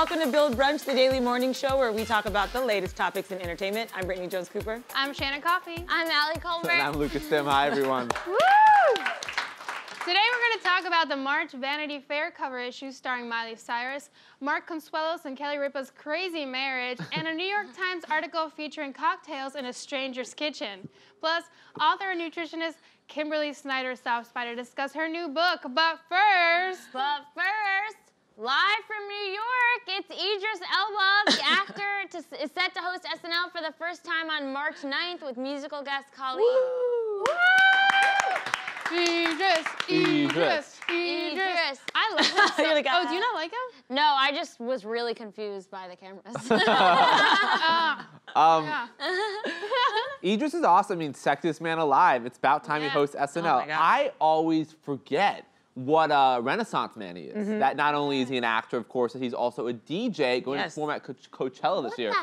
welcome to Build Brunch, the daily morning show where we talk about the latest topics in entertainment. I'm Brittany Jones-Cooper. I'm Shannon Coffey. I'm Allie Covert. And I'm Lucas Sim. Hi, everyone. Woo! Today we're going to talk about the March Vanity Fair cover issue starring Miley Cyrus, Mark Consuelos and Kelly Ripa's crazy marriage, and a New York Times article featuring cocktails in a stranger's kitchen. Plus, author and nutritionist Kimberly Snyder stops by to discuss her new book. But first, live from New York, it's Idris Elba, the actor, is set to host SNL for the first time on March 9th with musical guest Khalid. Woo! Idris. I love him. So, You're like, oh, do you not like him? No, I just was really confused by the cameras. Idris is awesome. I mean, sexiest man alive. It's about time he hosts SNL. Oh my God. I always forget what a Renaissance man he is. That not only is he an actor, of course, that he's also a DJ going to perform at Coachella this year. What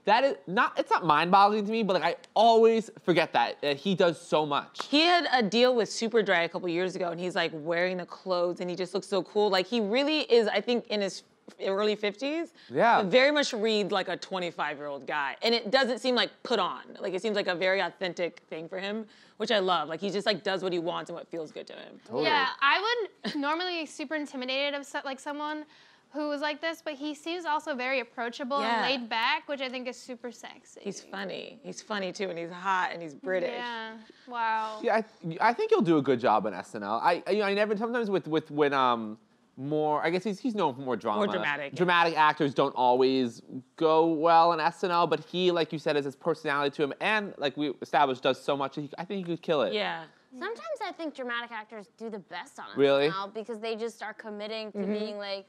the hell? It's not mind-boggling to me, but like I always forget that he does so much. He had a deal with Superdry a couple years ago, and he's like wearing the clothes, and he just looks so cool. Like he really is, I think, in his early 50s. Yeah. But very much read like a 25-year-old guy, and it doesn't seem like put on. Like it seems like a very authentic thing for him, which I love. Like he just like does what he wants and what feels good to him. Totally. Yeah, I would normally be super intimidated of like someone who was like this, but he seems also very approachable and laid back, which I think is super sexy. He's funny. He's funny too, and he's hot, and he's British. Yeah. Wow. Yeah, I think he'll do a good job on SNL. I never sometimes with when more, I guess he's known for more drama. More dramatic. Dramatic actors don't always go well on SNL, but he, like you said, has his personality to him, and like we established, does so much. I think he could kill it. Yeah. Sometimes I think dramatic actors do the best on Really? SNL because they just are committing to being like,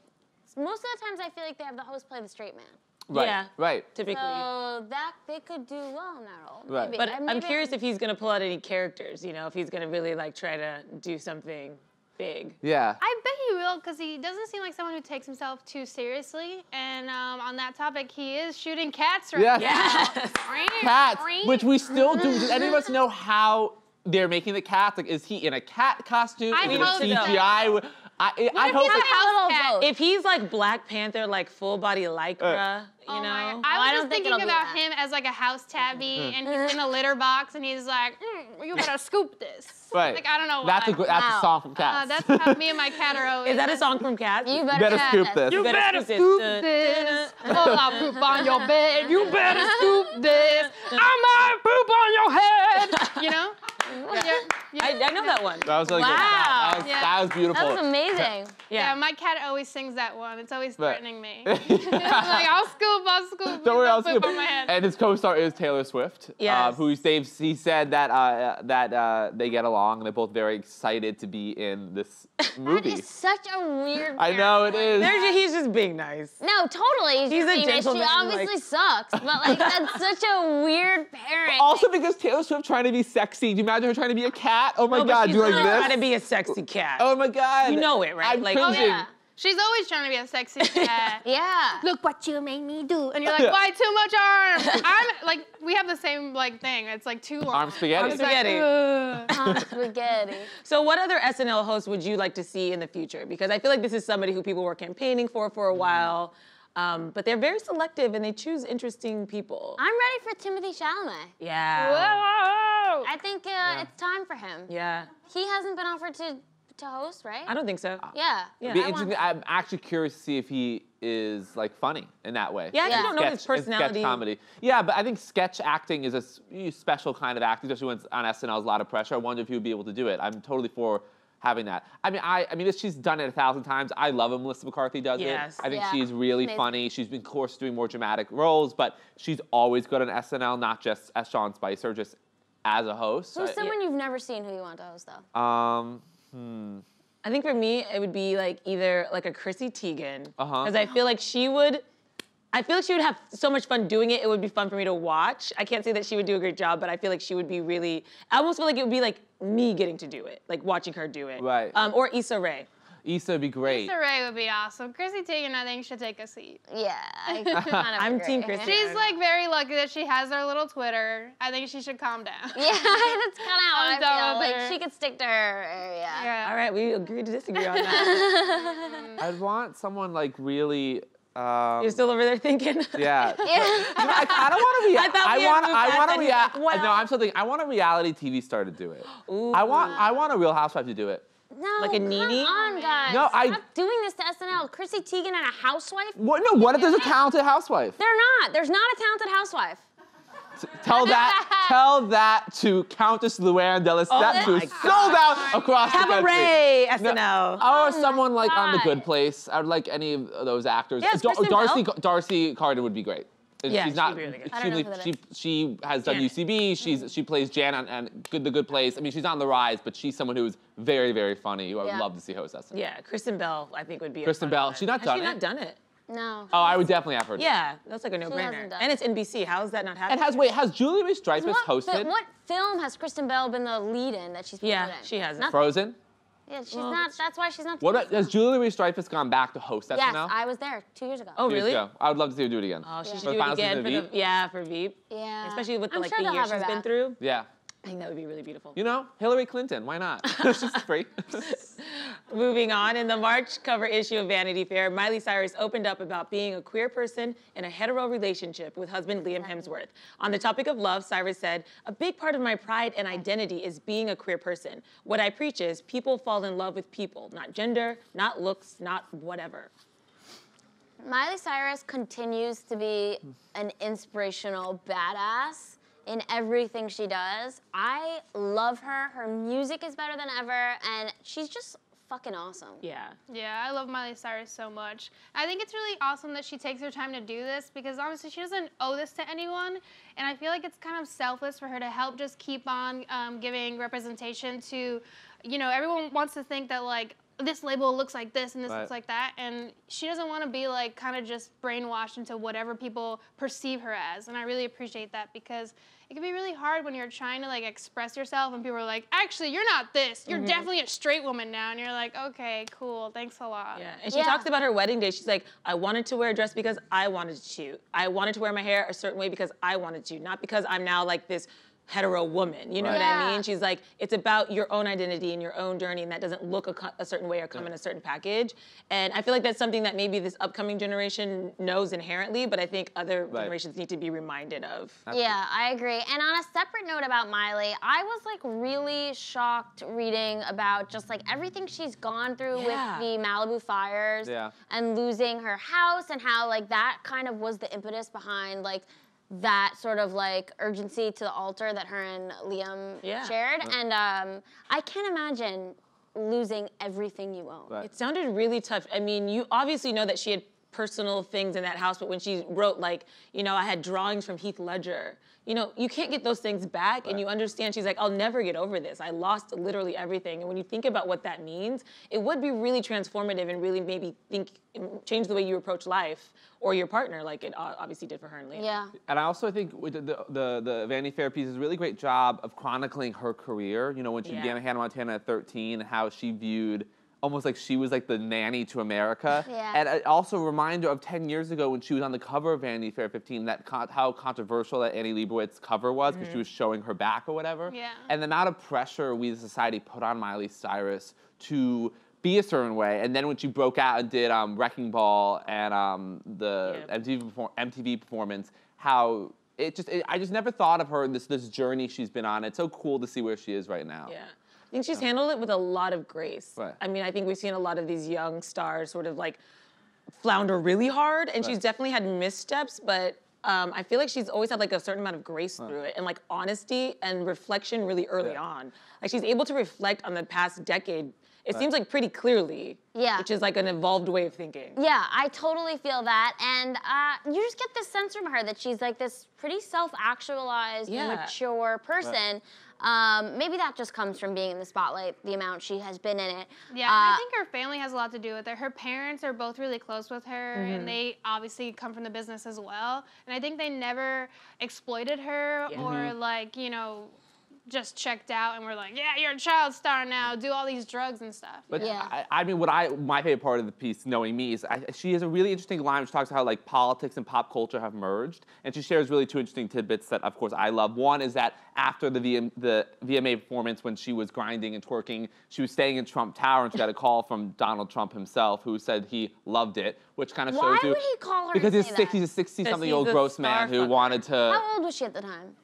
most of the times I feel like they have the host play the straight man. Right. Yeah. Right. Typically. So that they could do well in that role. Right. Maybe. But I'm Maybe curious if he's gonna pull out any characters, you know, if he's gonna really like try to do something big. Yeah. I bet he will, because he doesn't seem like someone who takes himself too seriously. And on that topic, he is shooting cats right now. Yes. Cats, which we still do. Does any of us know how they're making the cats? Like, is he in a cat costume? I Is it hope so. CGI? I hope he's it's a house cat? If he's like Black Panther, like full body lycra, you know? I was I don't just think thinking it'll be about that. him as like a house tabby, and he's in a litter box, and he's like, you better scoop this. right. Like, I don't know why. That's a song from Cats. That's how me and my cat are always. Is that a song from Cats? You better better scoop this. You better scoop scoop this. this. Oh, I'll poop on your bed. You better scoop this. I might poop on your head. You know? I know that one. That was really Wow. good. That was beautiful. That was amazing. Yeah, my cat always sings that one. It's always Right. threatening me. Like, I'll scoop. Don't worry, I'll poop scoop. on my head. And his co-star is Taylor Swift, Yes. he said that they get along, and they're both very excited to be in this movie. That is such a weird I know it parent. is. He's just being nice. No, totally. He's a being nice. gentleman, She obviously like- sucks, but like that's such a weird parent. Also because Taylor Swift trying to be sexy. Do you imagine her trying to be a cat? Oh my No, but God, she's do you like not this? trying to be a sexy cat. Oh my God. You know it, right? I'm Like- cringing. Oh, yeah. She's always trying to be a sexy cat. Yeah. Look what you made me do. And you're like, why too much arms? I'm like, we have the same like thing. It's like too long. Arm spaghetti. It's like, Spaghetti. ugh. Spaghetti. So what other SNL hosts would you like to see in the future? Because I feel like this is somebody who people were campaigning for a while, but they're very selective and they choose interesting people. I'm ready for Timothy Chalamet. Yeah. Whoa. I think it's time for him. Yeah. He hasn't been offered to host, right? I don't think so. Yeah. Yeah. Be I want interesting. I'm actually curious to see if he is like funny in that way. Yeah, I Yeah. don't know his personality. Sketch comedy. Yeah, but I think sketch acting is a special kind of acting, especially when it's on SNL. There's a lot of pressure. I wonder if he would be able to do it. I'm totally for having that. I mean, she's done it 1,000 times. I love it. Melissa McCarthy does Yes. it. I think Yeah. she's really Amazing. funny. She's been, of course, doing more dramatic roles, but she's always good on SNL, not just as Sean Spicer, just as a host. Who's someone you've never seen who you want to host though? I think for me, it would be like either like a Chrissy Teigen, Uh-huh. because I feel like she would have so much fun doing it. It would be fun for me to watch. I can't say that she would do a great job, but I feel like she would be really. I almost feel like it would be like me getting to do it, like watching her do it. Right. Or Issa Rae. Issa would be great. Issa Rae would be awesome. Chrissy Teigen, I think, should take a seat. Yeah, I kind of I'm agree. Team Chrissy. She's like very lucky that she has her little Twitter. I think she should calm down. Yeah, that's kind of how I'm I done feel. with Like her. she could stick to her area. Yeah. All right, we agree to disagree on that. I'd want someone like really. You're still over there thinking? Yeah. I kind of want to I want a reality. No, I'm still thinking. I want a reality TV star to do it. Ooh. I want a Real Housewife to do it. No, Like a Nene? come on, guys. No, Stop doing this to SNL. Chrissy Teigen and a housewife? What? No. What if there's a talented housewife? They're not. There's not a talented housewife. Tell that to Countess Luann de Lesseps, who's sold out across the country. Cabaret, SNL. Or someone like on The Good Place. I would like any of those actors. Yes, Kristen Bell. Darcy Carden would be great. And Yeah, she's not. she'd be really good. I don't know who that is. She has done Janet. UCB. She plays Jan on The Good Place. I mean, she's on the rise, but she's someone who's very, very funny. Who I would love to see host SNL. Yeah, Kristen Bell, I think would be. Kristen a fun Bell. one. She's not Has done she it. not done it? No. Oh, I would definitely have her. do it. Yeah, that's like a no-brainer. hasn't done And it's NBC. How is that not happening? Has Julie Louis-Dreyfus hosted What film has Kristen Bell been the lead in that she's Yeah, promoting? she hasn't. Nothing. Frozen? Yeah, she's not. That's why she's not. What doing about, has Julie Louis-Dreyfus gone back to host Yes, SNL? I was there 2 years ago. Oh, 2 years really? ago. I would love to see her do it again. Oh, she Yeah. should For do the it final again season of for Veep. Yeah. Especially with I'm the, sure the they'll years have her she's been back. through. Yeah. I think that would be really beautiful. You know, Hillary Clinton. Why not? She's free. Moving on, in the March cover issue of Vanity Fair, Miley Cyrus opened up about being a queer person in a hetero relationship with husband Liam Hemsworth. On the topic of love, Cyrus said, "A big part of my pride and identity is being a queer person. What I preach is people fall in love with people, not gender, not looks, not whatever." Miley Cyrus continues to be an inspirational badass in everything she does. I love her. Her music is better than ever, and she's just fucking awesome. Yeah. Yeah, I love Miley Cyrus so much. I think it's really awesome that she takes her time to do this because obviously she doesn't owe this to anyone. And I feel like it's kind of selfless for her to help just keep on giving representation to, you know, everyone wants to think that like, this label looks like this and this looks like that. And she doesn't want to be like kind of just brainwashed into whatever people perceive her as. And I really appreciate that because it can be really hard when you're trying to like express yourself and people are like, actually, you're not this. You're definitely a straight woman now. And you're like, okay, cool. Thanks a lot. Yeah, and she talks about her wedding day. She's like, I wanted to wear a dress because I wanted to. I wanted to wear my hair a certain way because I wanted to, not because I'm now like this hetero woman, you know what I mean? She's like, it's about your own identity and your own journey, and that doesn't look a certain way or come in a certain package. And I feel like that's something that maybe this upcoming generation knows inherently, but I think other generations need to be reminded of. Yeah, I agree. And on a separate note about Miley, I was like really shocked reading about just like everything she's gone through with the Malibu fires and losing her house and how like that kind of was the impetus behind like that sort of like urgency to the altar that her and Liam shared. And I can't imagine losing everything you own. It sounded really tough. I mean, you obviously know that she had personal things in that house, but when she wrote like, you know, I had drawings from Heath Ledger, you know, you can't get those things back, and you understand, she's like, I'll never get over this. I lost literally everything. And when you think about what that means, it would be really transformative and really maybe change the way you approach life or your partner, like it obviously did for her and Liam. Yeah. And I also think with the Vanity Fair piece is a really great job of chronicling her career. You know, when she began at Hannah Montana at 13, how she viewed almost like she was like the nanny to America. Yeah. And it also a reminder of 10 years ago when she was on the cover of Vanity Fair 15, that how controversial that Annie Leibovitz cover was because she was showing her back or whatever. Yeah. And the amount of pressure we as a society put on Miley Cyrus to be a certain way. And then when she broke out and did Wrecking Ball and the MTV performance, how I just never thought of her in this journey she's been on. It's so cool to see where she is right now. Yeah. I think she's handled it with a lot of grace. Right. I mean, I think we've seen a lot of these young stars sort of like flounder really hard, and she's definitely had missteps, but I feel like she's always had like a certain amount of grace through it and like honesty and reflection really early on. Like she's able to reflect on the past decade, it seems like pretty clearly, which is like an evolved way of thinking. Yeah, I totally feel that. And you just get this sense from her that she's like this pretty self-actualized, mature person. Maybe that just comes from being in the spotlight, the amount she has been in it. Yeah, and I think her family has a lot to do with it. Her parents are both really close with her, and they obviously come from the business as well. And I think they never exploited her or like, you know, just checked out and were like, yeah, you're a child star now, do all these drugs and stuff. But I mean, my favorite part of the piece, knowing me, is she has a really interesting line which talks about how like politics and pop culture have merged, and she shares really two interesting tidbits that, of course, I love. One is that after the VMA performance, when she was grinding and twerking, she was staying in Trump Tower, and she got a call from Donald Trump himself, who said he loved it, which kind of shows you. Why would he call her? Because he's a 60-something-year-old gross man who wanted to. How old was she at the time?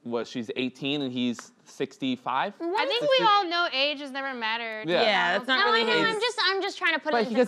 Well, she's 18 and he's 65. I think we all know age has never mattered. Yeah, that's not really his. I'm just trying to put it in because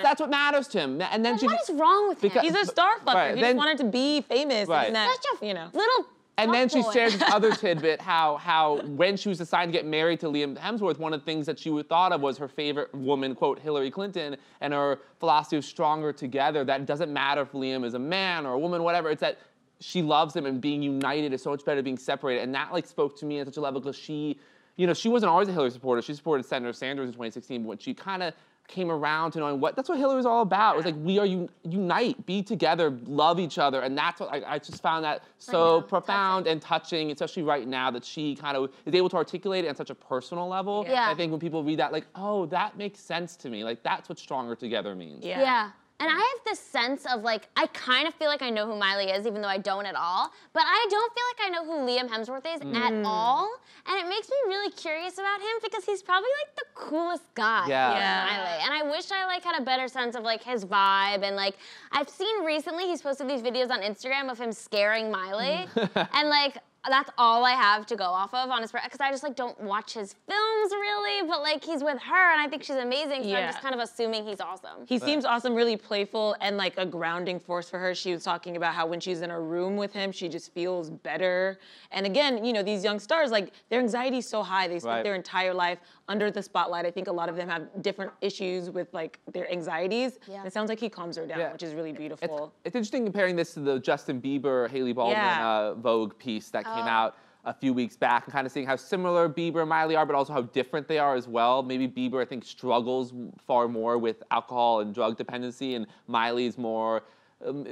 that's what matters to him. And then what is wrong with him? He's a star fucker. Right, he just wanted to be famous. Right. And that, Such a you know. little. And then she shares this other tidbit, how when she was deciding to get married to Liam Hemsworth, one of the things that she thought of was her favorite woman, quote, Hillary Clinton, and her philosophy of stronger together, that it doesn't matter if Liam is a man or a woman, whatever, it's that she loves him, and being united is so much better than being separated. And that like spoke to me at such a level, because she, you know, she wasn't always a Hillary supporter. She supported Senator Sanders in 2016, but when she kind of came around to knowing that's what Hillary was all about. It was like, we are unite, be together, love each other, and that's what I just found that so profound and touching, especially right now, that she kind of is able to articulate it on such a personal level. Yeah. I think when people read that, like, oh, that makes sense to me. Like, that's what stronger together means. Yeah. And I have this sense of like, I kind of feel like I know who Miley is, even though I don't at all. But I don't feel like I know who Liam Hemsworth is at all. And it makes me really curious about him, because he's probably like the coolest guy. Miley. And I wish I like had a better sense of like his vibe. And like, I've seen recently he's posted these videos on Instagram of him scaring Miley. And like, that's all I have to go off of on his, because I just like don't watch his films really, but like he's with her and I think she's amazing, so I'm just kind of assuming he's awesome. He seems awesome, really playful, and like a grounding force for her. She was talking about how when she's in a room with him, she just feels better. And again, you know, these young stars, like their anxiety is so high. They spent their entire life under the spotlight. I think a lot of them have different issues with like their anxieties. And it sounds like he calms her down, which is really beautiful. It's interesting comparing this to the Justin Bieber, Hailey Baldwin Vogue piece that came out a few weeks back, and kind of seeing how similar Bieber and Miley are, but also how different they are as well. Maybe Bieber, I think, struggles far more with alcohol and drug dependency, and Miley's more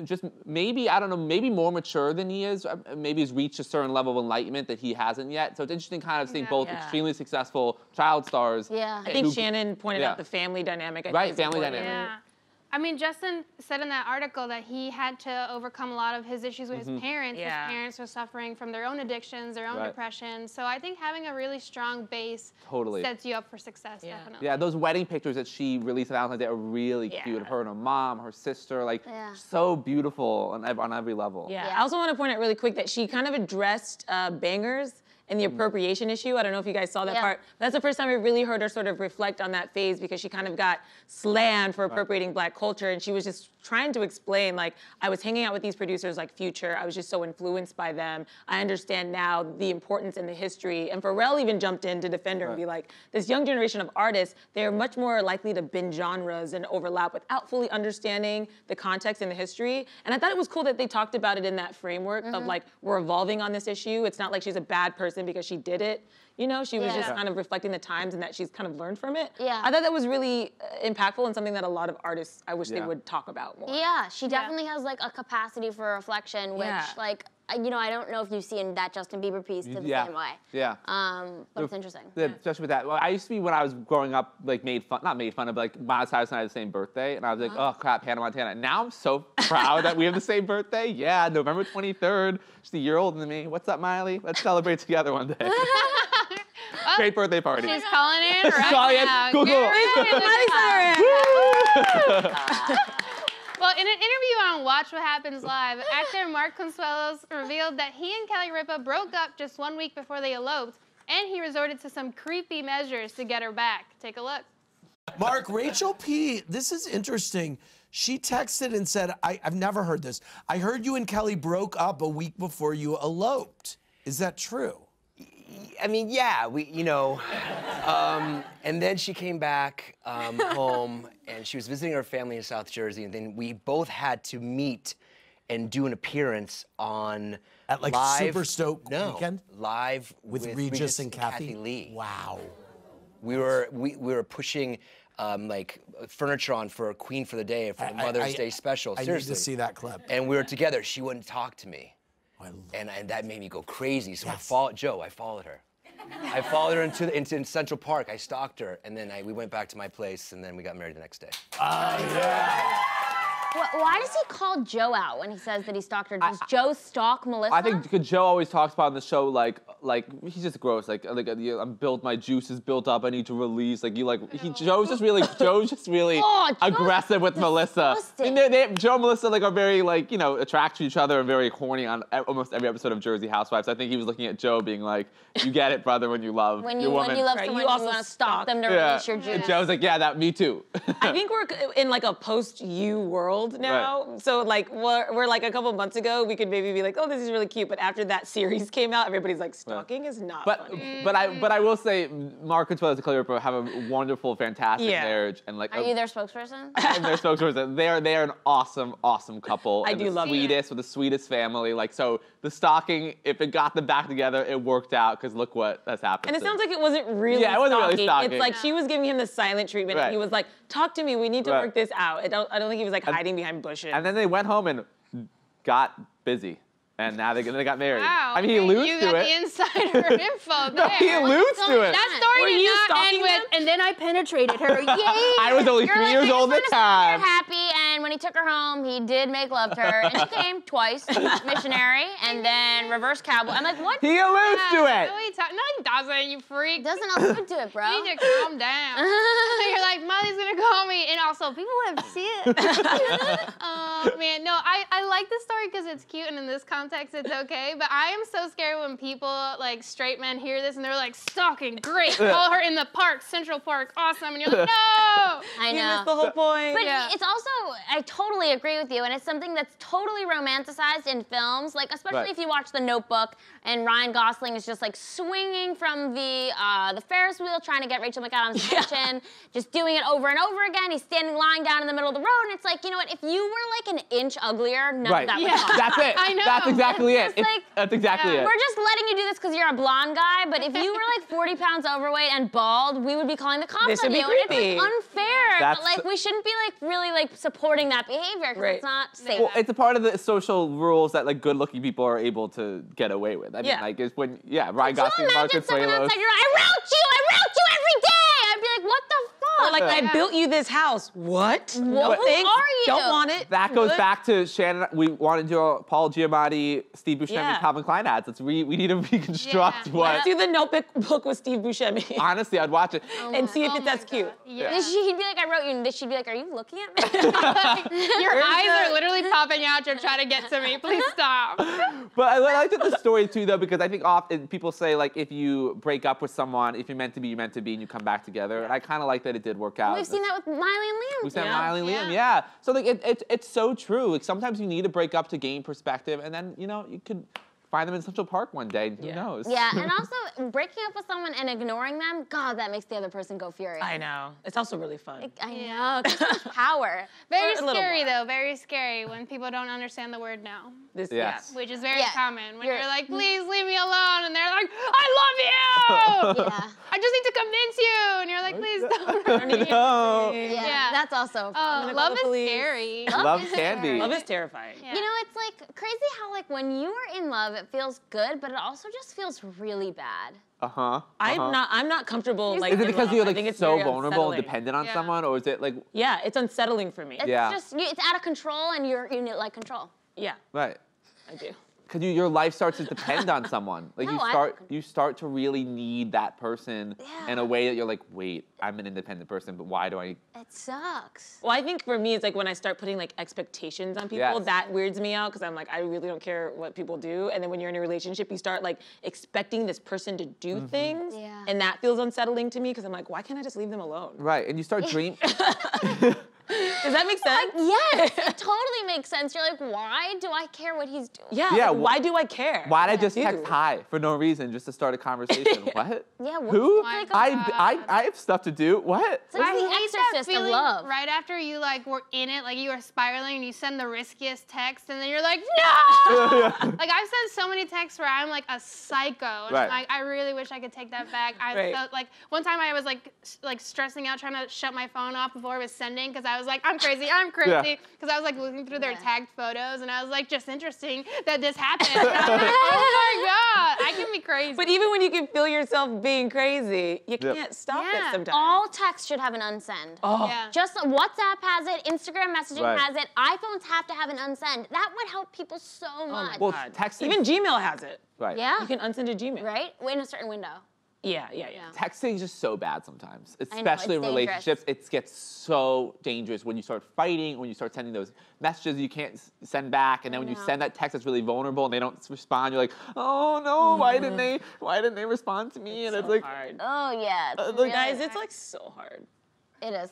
just maybe, I don't know, maybe more mature than he is. Maybe he's reached a certain level of enlightenment that he hasn't yet. So it's interesting kind of seeing both extremely successful child stars. I think Shannon pointed out the family dynamic. Family dynamic. I mean, Justin said in that article that he had to overcome a lot of his issues with his parents. His parents were suffering from their own addictions, their own depression. So I think having a really strong base sets you up for success, definitely. Yeah, those wedding pictures that she released on Valentine's Day are really cute. Her and her mom, her sister, like so beautiful on every level. I also want to point out really quick that she kind of addressed bangers and the appropriation issue. I don't know if you guys saw that part. But that's the first time I really heard her sort of reflect on that phase, because she kind of got slammed for appropriating Black culture, and she was just trying to explain, like, I was hanging out with these producers like Future. I was just so influenced by them. I understand now the importance and the history. And Pharrell even jumped in to defend her and be like, this young generation of artists, they're much more likely to bend genres and overlap without fully understanding the context and the history. And I thought it was cool that they talked about it in that framework of like, we're evolving on this issue. It's not like she's a bad person because she did it. You know, she was just kind of reflecting the times and that she's kind of learned from it. I thought that was really impactful and something that a lot of artists, I wish they would talk about more. Yeah, she definitely has like a capacity for reflection, which like, you know, I don't know if you see in that Justin Bieber piece to the same way. But it's interesting. Especially with that. Well, I used to be, when I was growing up, like not made fun of, but like Miley Cyrus and I had the same birthday, and I was like, oh crap, Hannah Montana. Now I'm so proud that we have the same birthday. Yeah, November 23rd. She's a year older than me. What's up, Miley? Let's celebrate together one day. Great birthday party. She's calling in right now. Cool. Well, in an interview on Watch What Happens Live, actor Mark Consuelos revealed that he and Kelly Ripa broke up just 1 week before they eloped, and he resorted to some creepy measures to get her back. Take a look. Mark, Rachel P., this is interesting. She texted and said, I've never heard this. I heard you and Kelly broke up a week before you eloped. Is that true? I mean, yeah, you know, and then she came back home, and she was visiting her family in South Jersey, and then we both had to meet and do an appearance on at like live, Super Stoke weekend? Live with Regis and Kathy Lee. Wow. We were pushing like furniture on for Queen for the Day for the Mother's Day special. Seriously. I need to see that clip. And we were together. She wouldn't talk to me. And that made me go crazy. So I followed her. I followed her into Central Park. I stalked her, and then we went back to my place, and then we got married the next day. Why does he call Joe out when he says that he stalked her? Does Joe stalk Melissa? I think because Joe always talks about on the show like he's just gross. I'm built, my juice is built up. I need to release. Joe's just really aggressive with Melissa. Joe and Melissa are very attracted to each other and very horny on almost every episode of Jersey Housewives. I think he was looking at Joe being like, "You get it, brother, when you love your woman." When you love someone, you also want to stalk them to release your juice. And Joe's like, "Yeah, me too." I think we're in a post-you world now. Right. So we're a couple months ago, we could maybe be like, oh, this is really cute. But after that series came out, everybody's like, stalking is not funny. But I will say, Mark Consuelos and Kelly Ripa have a wonderful, fantastic marriage. And are you their spokesperson? I'm their spokesperson. They are an awesome, awesome couple. I do love with the sweetest family. So the stalking, if it got them back together, it worked out because look what has happened. And it sounds like it wasn't really it wasn't really stalking. It's like she was giving him the silent treatment and he was like, talk to me, we need to work this out. I don't think he was hiding behind bushes. And then they went home and got busy. And now they got married. Wow. I mean, he alludes to it. You got the insider info there. No, he alludes to it. That story did not end with, and then I penetrated her. Yay! I was only 3 years old at the time. Happy, and when he took her home, he did make love to her. And she came twice, missionary, and then reverse cowboy. I'm like, what? He alludes to it. No, he doesn't, you freak. Doesn't allude to it, bro. You need to calm down. You're like, Molly's gonna call me. And also, people would see it. Oh, man. No, I like this story because it's cute, and in this context, it's okay. But I am so scared when people, straight men, hear this and they're like, stalking, great. Call her in the park, Central Park, awesome. And you're like, no! I know. You missed the whole point. But it's also, I totally agree with you, and it's something that's totally romanticized in films, especially if you watch The Notebook, and Ryan Gosling is just swinging from the Ferris wheel, trying to get Rachel McAdams' attention, just doing it over and over again. He's lying down in the middle of the road, and it's like, you know what? If you were an inch uglier, none of that would talk. That's it. I know. That's exactly it. That's exactly it. We're just letting you do this because you're a blonde guy, but if you were 40 pounds overweight and bald, we would be calling the cops on you. Creepy. And it's unfair. But we shouldn't be really supporting that behavior because it's not safe. Well, it's a part of the social rules that good-looking people are able to get away with. I mean, it's when Ryan Gosling, Mark Consuelos. I wrote you every day. I'd be like, what the fuck? Or I built you this house. What? No thanks. Who are you? Don't want it. That goes back to Shannon. We wanted to do Paul Giamatti, Steve Buscemi, Calvin Klein ads. We need to reconstruct what. Let's do the Notebook with Steve Buscemi. Honestly, I'd watch it. And see if that's cute. Yeah. He'd be like, I wrote you, and she'd be like, are you looking at me? Your eyes are literally popping out. You're trying to get to me. Please stop. But I like the story too, though, because I think often people say if you break up with someone, if you're meant to be, you're meant to be, and you come back together. And I kind of like that it did work out. We've seen that with Miley and Liam. We've seen Miley and Liam, yeah. So it's so true. Sometimes you need to break up to gain perspective, and then you could find them in Central Park one day. Who knows? Yeah, and also breaking up with someone and ignoring them, God, that makes the other person go furious. I know. It's also really fun. I know. It's so much power. Very scary, though. Very scary when people don't understand the word no. Yes. Which is very common. When you're like, please leave me alone. And they're like, I love you! I just need to convince you. And you're like, please don't. No. Yeah, that's also fun. Love is scary. Love can be. Love is terrifying. Yeah. You know, it's crazy how when you are in love, it feels good, but it also just feels really bad. I'm not comfortable. Is it because you're so vulnerable and unsettling. dependent on someone, or is it Yeah, it's unsettling for me. It's just it's out of control, and you need control. Yeah. Right. I do. Because your life starts to depend on someone. You start to really need that person in a way that you're like, wait, I'm an independent person, but why do I? It sucks. Well, I think for me, it's when I start putting expectations on people, that weirds me out because I'm I really don't care what people do. And then when you're in a relationship, you start expecting this person to do things, and that feels unsettling to me because I'm like, why can't I just leave them alone? Right, and you start dreaming. Does that make sense? Yes, it totally makes sense. You're like, why do I care what he's doing? Yeah, why do I care? Why'd I just text hi for no reason just to start a conversation? What? Yeah, who? I have stuff to do. What? It's like the exorcist of love. Right after you were in it, you were spiraling and you send the riskiest text and then you're like, no! I've sent so many texts where I'm a psycho. And I'm I really wish I could take that back. One time I was stressing out trying to shut my phone off before I was sending because I was like, I'm crazy, because I was like looking through their tagged photos, and I was like, just interesting that this happened. And I was like, oh my God, I can be crazy. But even when you can feel yourself being crazy, you can't stop it sometimes. All text should have an unsend. Just WhatsApp has it, Instagram messaging has it, iPhones have to have an unsend. That would help people so much. Well, texting. Even Gmail has it. Right. Yeah. You can unsend a Gmail. Right? In a certain window. Yeah. Texting is just so bad sometimes, I know, especially in it's relationships. It gets so dangerous when you start fighting, when you start sending those messages you can't send back, and then when you send that text that's really vulnerable and they don't respond, you're like, oh no, why didn't they respond to me? And it's like, hard. Oh yeah. It's Really guys, it's like so hard. It is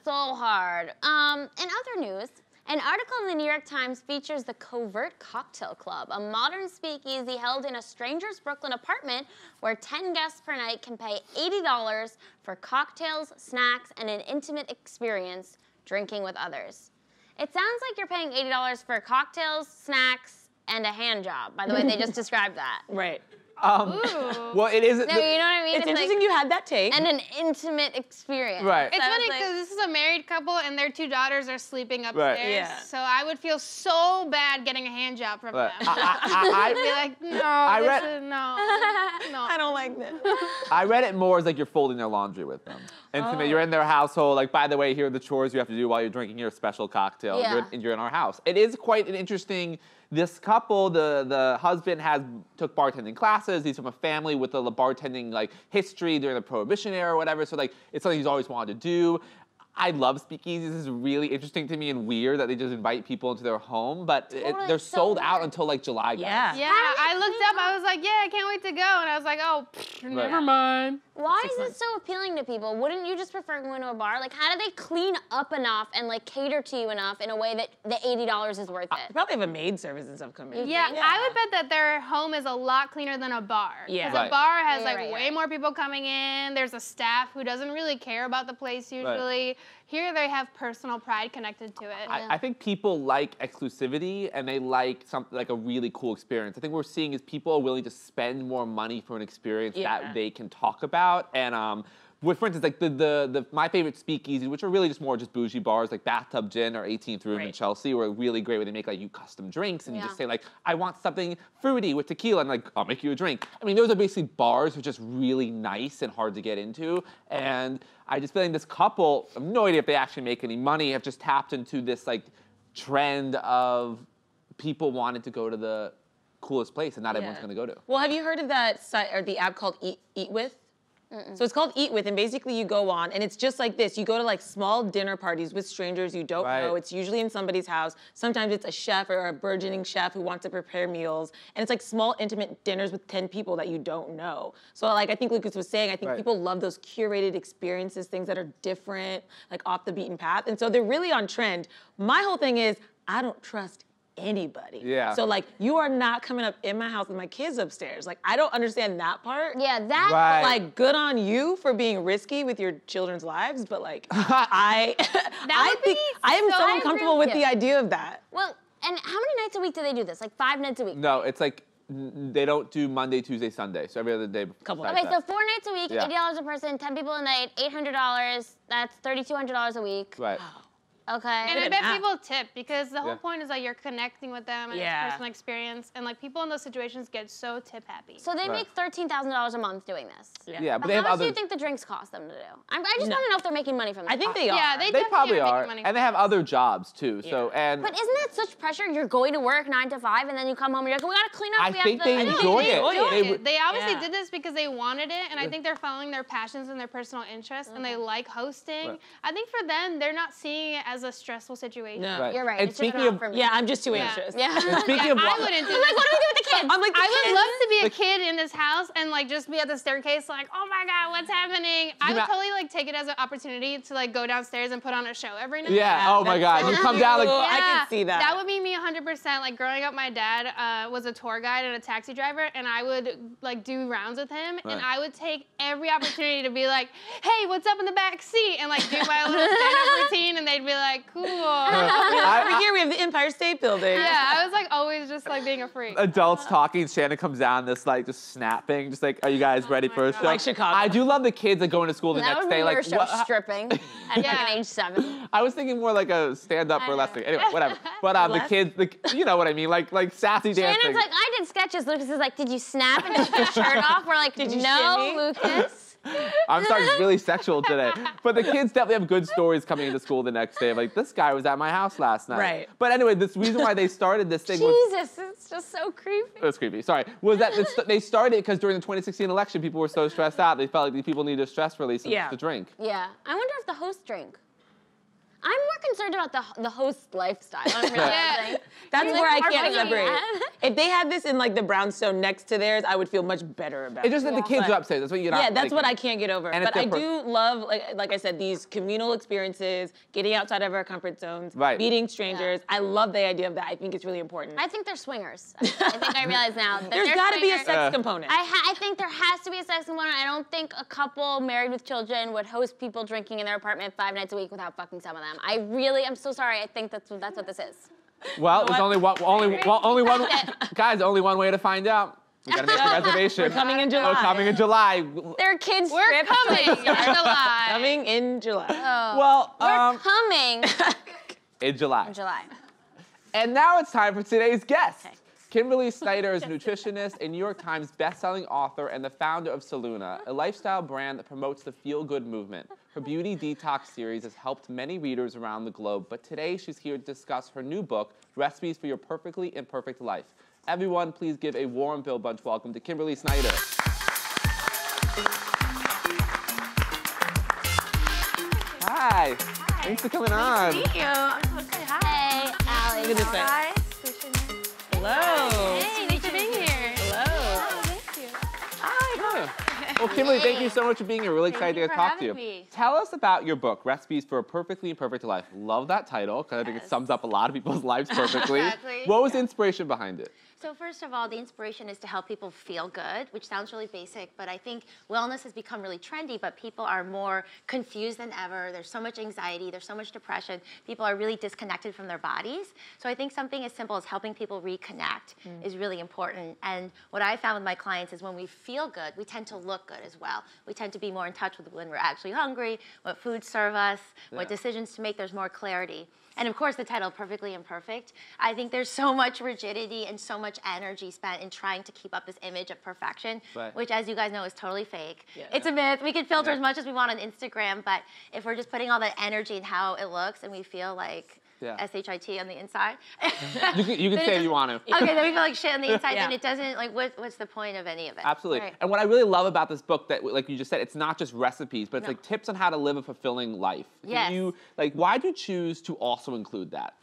so hard. In other news, an article in the New York Times features the Covert Cocktail Club, a modern speakeasy held in a stranger's Brooklyn apartment where 10 guests per night can pay $80 for cocktails, snacks, and an intimate experience drinking with others. It sounds like you're paying $80 for cocktails, snacks, and a hand job. By the way, they just described that. Right. well, it isn't. No, you know what I mean? It's interesting you had that take. And an intimate experience. Right. It's So funny like- because this is a married couple and their 2 daughters are sleeping upstairs. Right. Yeah. So I would feel so bad getting a hand job from Right. them. I'd be like, no, no. I don't like this. I read it more as like you're folding their laundry with them. Intimate. You're in their household. Like, by the way, here are the chores you have to do while you're drinking your special cocktail. Yeah. You're in our house. It is quite an interesting. This couple, the husband took bartending classes. He's from a family with a bartending like history during the Prohibition era or whatever. So like it's something he's always wanted to do. I love speakeasies. This is really interesting to me and weird that they just invite people into their home, but they're so sold out weird. until like July. Guys. Yeah. Yeah, I looked up, I was like, yeah, I can't wait to go. And I was like, oh, never mind. Why is it so appealing to people? Wouldn't you just prefer going to a bar? Like, how do they clean up enough and like cater to you enough in a way that the $80 is worth They it? probably have a maid service and stuff coming. Yeah, I would bet that their home is a lot cleaner than a bar. Yeah. Because a bar has like Right. way more people coming in. There's a staff who doesn't really care about the place usually. Here they have personal pride connected to it. I think people like exclusivity and they like something like a really cool experience. I think what we're seeing is people are willing to spend more money for an experience that they can talk about. And with, for instance, like my favorite speakeasies, which are really just more just bougie bars, like Bathtub Gin or 18th Room in Chelsea, were really great where they make like you custom drinks and you just say like, I want something fruity with tequila, and like, I'll make you a drink. I mean, those are basically bars which are just really nice and hard to get into. And I just feel like this couple, I have no idea if they actually make any money, have just tapped into this like trend of people wanting to go to the coolest place and not everyone's gonna go to. Well, have you heard of that site or the app called Eat With? So it's called Eat With, and basically you go on, and it's just like this. You go to like small dinner parties with strangers you don't know. It's usually in somebody's house. Sometimes it's a chef or a burgeoning chef who wants to prepare meals, and it's like small intimate dinners with 10 people that you don't know. So like I think Lucas was saying, I think people love those curated experiences, things that are different, like off the beaten path, and so they're really on trend. My whole thing is, I don't trust anybody. Yeah. So like, you are not coming up in my house with my kids upstairs. Like, I don't understand that part. Yeah, that. Right. Like, good on you for being risky with your children's lives, but like, I am so uncomfortable with the idea of that. Well, and how many nights a week do they do this? Like 5 nights a week? No, it's like they don't do Monday, Tuesday, Sunday. So every other day. Couple Okay, so 4 nights a week, Yeah. $80 a person, 10 people a night, $800. That's $3,200 a week. Right. Okay. And I Good bet app. people tip because the whole point is that you're connecting with them and it's Yeah. personal experience. And like people in those situations get so tip happy. So they make $13,000 a month doing this. Yeah, but But they how have much do other. you think the drinks cost them to do? I just want to know if they're making money from this. I think they are. Yeah, They definitely probably making are, money and they have other jobs too. So and. But isn't that such pressure? You're going to work 9 to 5, and then you come home and you're like, we gotta clean up. I we think have they to... enjoy it. They obviously Yeah. did this because they wanted it, and I think they're following their passions and their personal interests, and they like hosting. Right. I think for them, they're not seeing it as a stressful situation. No. Right. You're right. And It's just speaking not of for me. Yeah, I'm just too anxious. Yeah. And speaking of I wouldn't do I'm like, what do we do with the kids? I'm like, I would love to be a kid in this house and like just be at the staircase like, oh my God, what's happening? I would not- totally like take it as an opportunity to like go downstairs and put on a show every night. Yeah. Oh my God. You come down like. I can see that. That would be me 100%. 100%. Like growing up, my dad was a tour guide and a taxi driver, and I would like do rounds with him, and I would take every opportunity to be like, "Hey, what's up in the back seat?" and like do my little stand-up routine, and they'd be like, "Cool." Over here we have the Empire State Building. Yeah, I was like always just like being a freak. Adults talking, Shannon comes down, this like just snapping, just like, are you guys ready for a show? Like Chicago. I do love the kids that go into school the next day. Like, stripping at like age 7. I was thinking more like a stand-up burlesque thing. Anyway, whatever. But the kids, you know what I mean, like sassy dancing. Shannon's like, I did sketches. Lucas is like, did you snap and take your shirt off? We're like, Did you no, shimmy? Lucas. I'm starting really sexual today. But the kids definitely have good stories coming into school the next day. Like, this guy was at my house last night. Right. But anyway, this reason why they started this thing was... Jesus, it's just so creepy. It was creepy, sorry. Was that they started because during the 2016 election, people were so stressed out, they felt like these people needed a stress release to drink. Yeah. I wonder if the hosts drink. I'm more concerned about the host lifestyle. I'm really That's where I can't partaking. separate. If they had this in like the brownstone next to theirs, I would feel much better about it. It's just that the kids are upstairs. That's what you're not that's what I can't get over. And but I do love, like I said, these communal experiences, getting outside of our comfort zones, meeting strangers. I love the idea of that. I think it's really important. I think they're swingers. I think I realize now. There's got to be a sex component. I think there has to be a sex component. I don't think a couple married with children would host people drinking in their apartment 5 nights a week without fucking some of them. I'm so sorry. I think that's what this is. Well, there's only one, guys, only one way to find out. We gotta make a reservation. We're coming in July. We're coming in July. There are kids. We're coming in July. Coming in July. Oh. Well, we're coming in July. in July. And now it's time for today's guest. Okay. Kimberly Snyder is a nutritionist, a New York Times bestselling author, and the founder of Saluna, a lifestyle brand that promotes the feel-good movement. Her Beauty Detox series has helped many readers around the globe, but today she's here to discuss her new book, Recipes for Your Perfectly Imperfect Life. Everyone, please give a warm Bill Bunch welcome to Kimberly Snyder. Hi. Thanks for coming on. Thank you. I'm so excited. Hi. Hey, Allie. Look at this thing. Hi. Hello. Hey, thanks for being here. Hello. Oh, thank you. Hi. Well, Kimberly, thank you so much for being here. Really excited to talk to you. Me. Tell us about your book, Recipes for a Perfectly Imperfect Life. Love that title, because I think it sums up a lot of people's lives perfectly. Exactly. What was the inspiration behind it? So first of all, the inspiration is to help people feel good, which sounds really basic, but I think wellness has become really trendy, but people are more confused than ever. There's so much anxiety, there's so much depression. People are really disconnected from their bodies. So I think something as simple as helping people reconnect is really important. And what I found with my clients is when we feel good, we tend to look good as well. We tend to be more in touch with when we're actually hungry, what foods serve us, what decisions to make, there's more clarity. And of course, the title, Perfectly Imperfect, I think there's so much rigidity and so much energy spent in trying to keep up this image of perfection, which, as you guys know, is totally fake. It's a myth. We can filter as much as we want on Instagram, but if we're just putting all that energy in how it looks and we feel like S-H-I-T on the inside. You can say if you want to. Okay, then we feel like shit on the inside, then it doesn't, like, what's the point of any of it? Absolutely. Right. And what I really love about this book, that, like you just said, it's not just recipes, but it's like tips on how to live a fulfilling life. Yes. Why did you choose to also include that?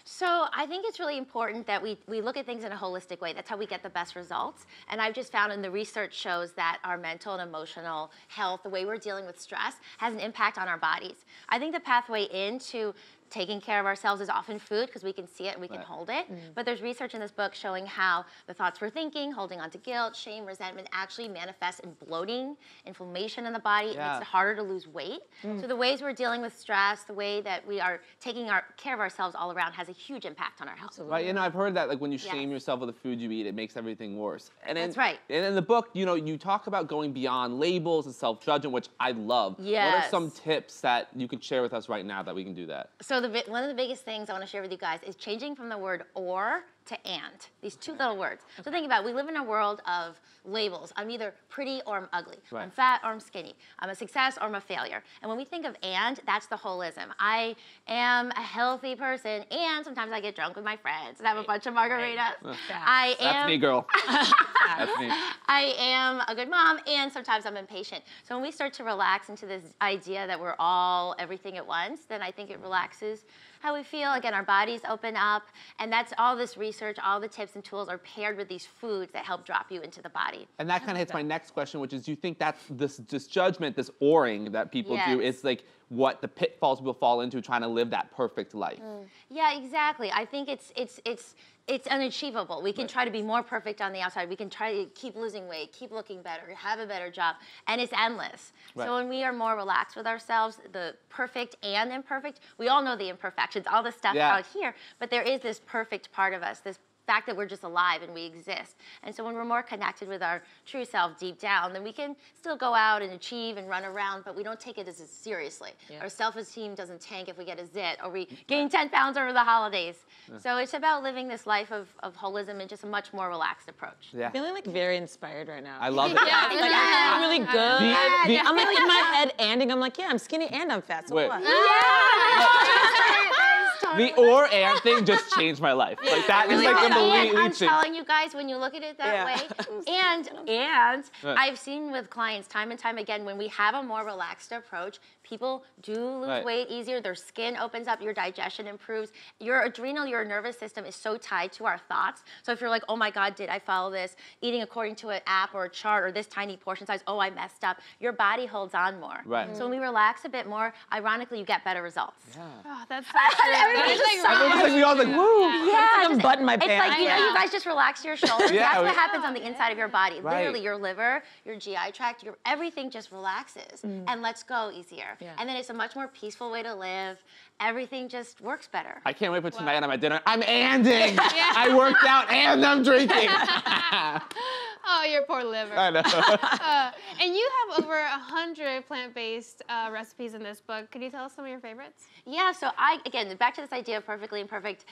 So I think it's really important that we look at things in a holistic way. That's how we get the best results. And I've just found, and the research shows, that our mental and emotional health, the way we're dealing with stress, has an impact on our bodies. I think the pathway into taking care of ourselves is often food, because we can see it and we can hold it. But there's research in this book showing how the thoughts we're thinking, holding on to guilt, shame, resentment, actually manifests in bloating, inflammation in the body. It makes it harder to lose weight. So the ways we're dealing with stress, the way that we are taking care of ourselves all around has a huge impact on our health. Right, and I've heard that, like, when you shame yourself with the food you eat, it makes everything worse. And That's right. And in the book, you talk about going beyond labels and self-judgment, which I love. Yes. What are some tips that you could share with us right now that we can do that? So one of the biggest things I want to share with you guys is changing from the word or to and. These two little words. So think about it. We live in a world of labels. I'm either pretty or I'm ugly. I'm fat or I'm skinny. I'm a success or I'm a failure. And when we think of and, that's the holism. I am a healthy person, and sometimes I get drunk with my friends and have a bunch of margaritas. That's me, girl. That's me. I am a good mom, and sometimes I'm impatient. So when we start to relax into this idea that we're all everything at once, then I think it relaxes how we feel. Again, our bodies open up, and that's all this research, all the tips and tools are paired with these foods that help drop you into the body. And that kind of hits my next question, which is, do you think that's this judgment, this oring that people do, is like, what the pitfalls people fall into trying to live that perfect life. Yeah, exactly. I think it's unachievable. We can try to be more perfect on the outside. We can try to keep losing weight, keep looking better, have a better job, and it's endless. Right. So when we are more relaxed with ourselves, the perfect and imperfect, we all know the imperfections, all the stuff out here, but there is this perfect part of us, this fact that we're just alive and we exist. And so when we're more connected with our true self deep down, then we can still go out and achieve and run around, but we don't take it as seriously. Our self-esteem doesn't tank if we get a zit or we gain 10 pounds over the holidays. So it's about living this life of holism and just a much more relaxed approach. I'm feeling like very inspired right now. I love it. I'm really good. I'm like in my head anding. I'm like, yeah, I'm skinny and I'm fat. So what? The or and thing just changed my life. Like that is like completely. I'm telling you guys, when you look at it that way, and I've seen with clients time and time again, when we have a more relaxed approach, people do lose weight easier. Their skin opens up, your digestion improves. Your adrenal, your nervous system is so tied to our thoughts. So if you're like, oh my God, did I follow this? Eating according to an app or a chart or this tiny portion size, oh, I messed up. Your body holds on more. So when we relax a bit more, ironically, you get better results. Oh, that's so true. It's like we all like, woo. I can button my pants. It's like, you know, you guys just relax your shoulders. That's what happens on the inside of your body. Literally, your liver, your GI tract, everything just relaxes and lets go easier. And then it's a much more peaceful way to live. Everything just works better. I can't wait for tonight on my dinner. I'm anding. I worked out and I'm drinking. Oh, your poor liver. I know. And you have over 100 plant-based recipes in this book. Could you tell us some of your favorites? Yeah, so again, back to this idea of perfectly imperfect.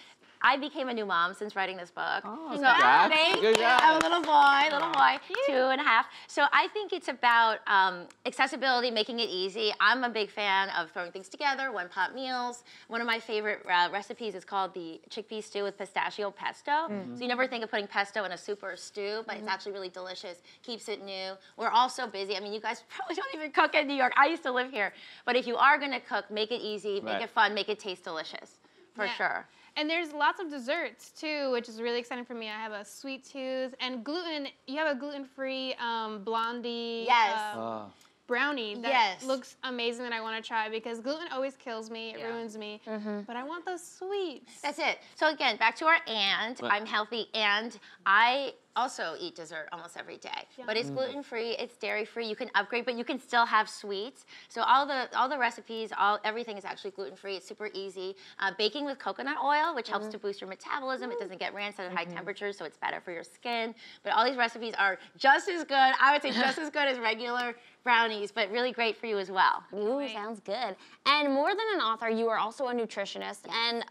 I became a new mom since writing this book. Oh, so good job. I have a little boy, 2.5. So I think it's about accessibility, making it easy. I'm a big fan of throwing things together, one-pot meals. One of my favorite recipes is called the chickpea stew with pistachio pesto. So you never think of putting pesto in a soup or a stew, but it's actually really delicious, keeps it new. We're all so busy. I mean, you guys probably don't even cook in New York. I used to live here. But if you are gonna cook, make it easy, make it fun, make it taste delicious, for sure. And there's lots of desserts too, which is really exciting for me. I have a sweet tooth and gluten. You have a gluten-free blondie brownie that looks amazing that I want to try because gluten always kills me. It ruins me. But I want those sweets. That's it. So again, back to our and. I'm healthy and I also eat dessert almost every day. But it's gluten-free, it's dairy-free. You can upgrade, but you can still have sweets. So all the recipes, everything is actually gluten-free. It's super easy. Baking with coconut oil, which helps to boost your metabolism. It doesn't get rancid at high temperatures, so it's better for your skin. But all these recipes are just as good, I would say just as good as regular brownies, but really great for you as well. Ooh, sounds good. And more than an author, you are also a nutritionist. And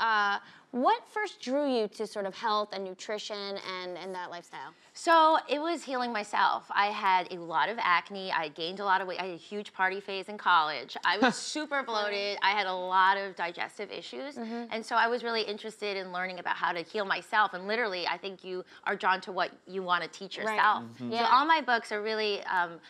what first drew you to sort of health and nutrition and that lifestyle? So it was healing myself. I had a lot of acne. I gained a lot of weight. I had a huge party phase in college. I was super bloated. I had a lot of digestive issues. And so I was really interested in learning about how to heal myself. And literally, I think you are drawn to what you want to teach yourself. So all my books are really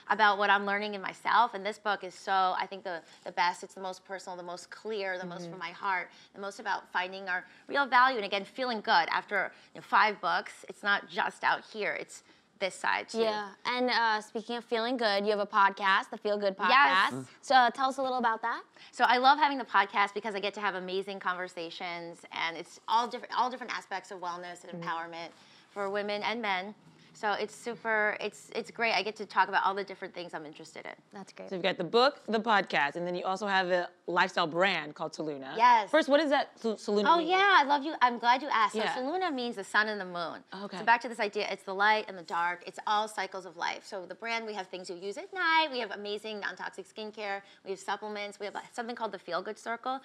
about what I'm learning in myself. And this book is so, I think, the best. It's the most personal, the most clear, the most from my heart, the most about finding our real value. And again, feeling good. After 5 books, it's not just out here. It's this side too. Yeah, and speaking of feeling good, you have a podcast, the Feel Good Podcast. Yes. So tell us a little about that. So I love having the podcast because I get to have amazing conversations, and it's all different aspects of wellness and empowerment for women and men. So it's super, it's great. I get to talk about all the different things I'm interested in. That's great. So you've got the book, the podcast, and then you also have a lifestyle brand called Soluna. Yes. First, what does that Soluna mean? Oh yeah, I love you. I'm glad you asked. Yeah. So Soluna means the sun and the moon. Okay. So back to this idea, it's the light and the dark. It's all cycles of life. So the brand, we have things you use at night. We have amazing non-toxic skincare. We have supplements. We have something called the Feel Good Circle.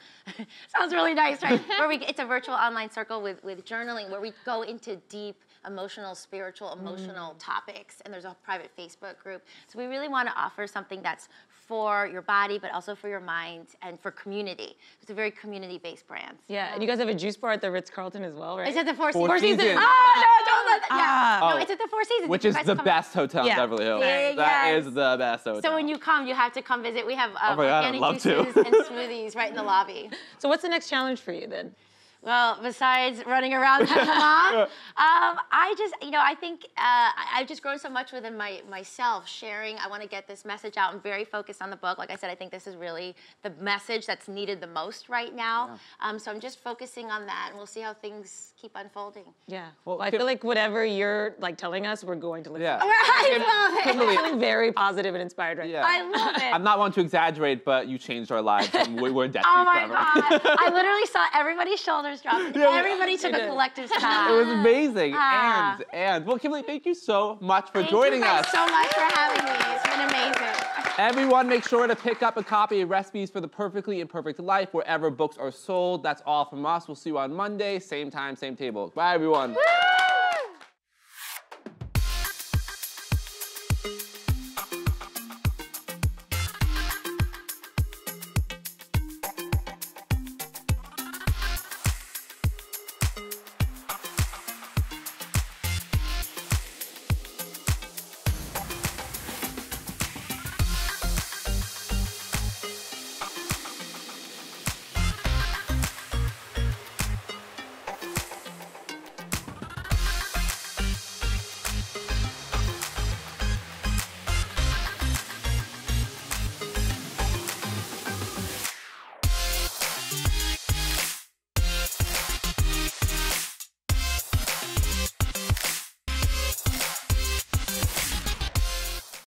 Sounds really nice, right? It's a virtual online circle with journaling where we go into deep emotional, spiritual, emotional topics, and there's a private Facebook group. So we really want to offer something that's for your body, but also for your mind and for community. It's a very community-based brand. Yeah, and you guys have a juice bar at the Ritz-Carlton as well, right? It's at the Four Four Seasons. Seasons. Oh, no, don't let that. Yeah. No, it's at the Four Seasons. Which is the best hotel in Beverly Hills. That is the best hotel. So when you come, you have to come visit. We have oh my God, organic juices and smoothies right in the lobby. So what's the next challenge for you then? Well, besides running around as a mom, I just, I think I've just grown so much within myself, sharing. I want to get this message out. I'm very focused on the book. Like I said, I think this is really the message that's needed the most right now. Yeah. So I'm just focusing on that, and we'll see how things keep unfolding. Yeah. Well, I feel like whatever you're like telling us, we're going to listen. Yeah. I love it. I'm feeling very positive and inspired right now. I love it. I'm not one to exaggerate, but you changed our lives. And we're in debt to Oh you my forever. God. I literally saw everybody's shoulders drop. And everybody took a collective sigh. It was amazing. And well, Kimberly, thank you so much for joining us. Thank you so much for having me. It's been amazing. Everyone, make sure to pick up a copy of Recipes for the Perfectly Imperfect Life wherever books are sold. That's all from us. We'll see you on Monday, same time, same table. Bye, everyone. Woo!